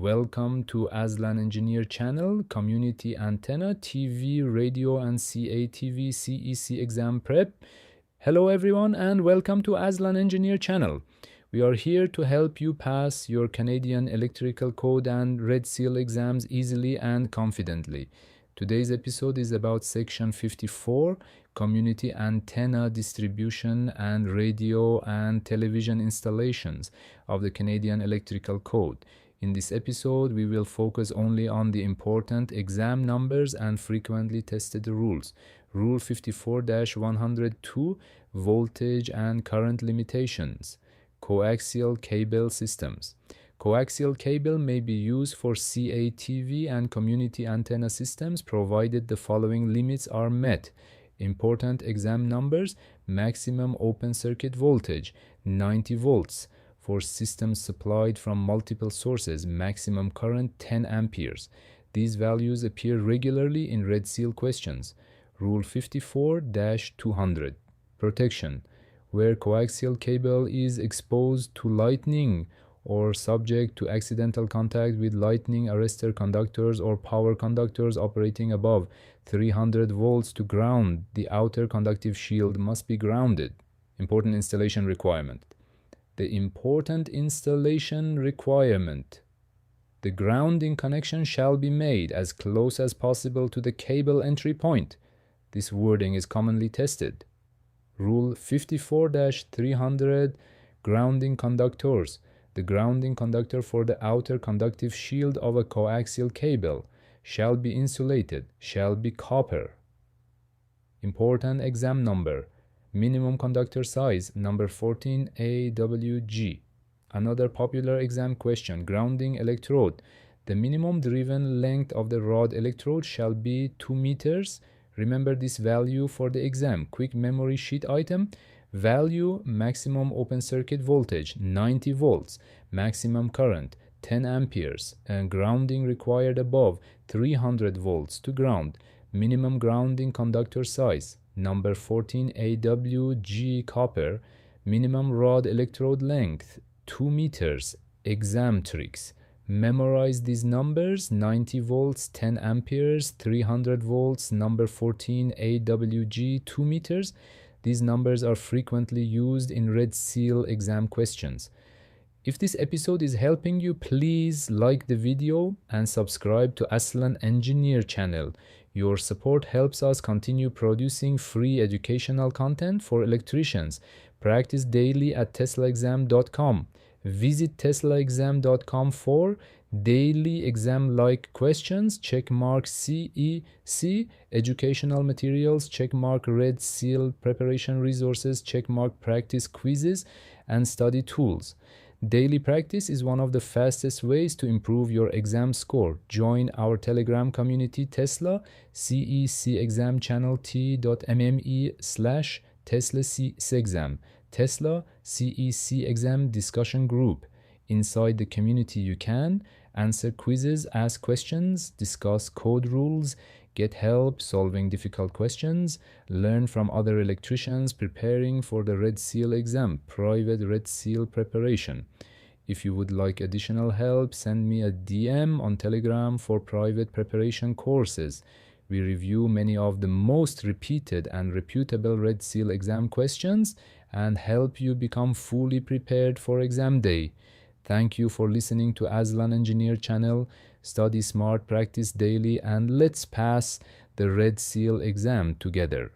Welcome to AslanEngineer Channel, Community Antenna, TV, Radio, and CATV CEC Exam Prep. Hello everyone and welcome to AslanEngineer Channel. We are here to help you pass your Canadian Electrical Code and Red Seal exams easily and confidently. Today's episode is about Section 54, Community Antenna Distribution and Radio and Television Installations of the Canadian Electrical Code. In this episode, we will focus only on the important exam numbers and frequently tested rules. Rule 54-102, Voltage and Current Limitations. Coaxial cable systems. Coaxial cable may be used for CATV and community antenna systems provided the following limits are met. Important exam numbers: maximum open circuit voltage 90 volts. For systems supplied from multiple sources, maximum current 10 amperes. These values appear regularly in Red Seal questions. Rule 54-200, protection. Where coaxial cable is exposed to lightning or subject to accidental contact with lightning arrestor conductors or power conductors operating above 300 volts to ground, the outer conductive shield must be grounded. Important installation requirement. The important installation requirement. The grounding connection shall be made as close as possible to the cable entry point. This wording is commonly tested. Rule 54-300, grounding conductors. The grounding conductor for the outer conductive shield of a coaxial cable shall be insulated, shall be copper. Important exam number. Minimum conductor size, number 14 AWG. Another popular exam question, grounding electrode. The minimum driven length of the rod electrode shall be 2 meters. Remember this value for the exam. Quick memory sheet item. Value: maximum open circuit voltage 90 volts, maximum current 10 amperes, and grounding required above 300 volts to ground. Minimum grounding conductor size, number 14 AWG copper. Minimum rod electrode length 2 meters. Exam tricks. Memorize these numbers: 90 volts, 10 amperes, 300 volts, number 14 AWG, 2 meters. These numbers are frequently used in Red Seal exam questions. If this episode is helping you, please like the video and subscribe to AslanEngineer Channel. Your support helps us continue producing free educational content for electricians. Practice daily at teslaexam.com. Visit teslaexam.com for daily exam-like questions, checkmark CEC, educational materials, checkmark Red Seal preparation resources, checkmark practice quizzes, and study tools. Daily practice is one of the fastest ways to improve your exam score. Join our Telegram community Tesla, CEC Exam Channel t.me/Tesla CEC Exam. Tesla CEC Exam Discussion Group. Inside the community you can answer quizzes, ask questions, discuss code rules, get help solving difficult questions, learn from other electricians preparing for the Red Seal exam, private Red Seal preparation. If you would like additional help, send me a DM on Telegram for private preparation courses. We review many of the most repeated and reputable Red Seal exam questions and help you become fully prepared for exam day. Thank you for listening to AslanEngineer Channel. Study smart, practice daily, and let's pass the Red Seal exam together.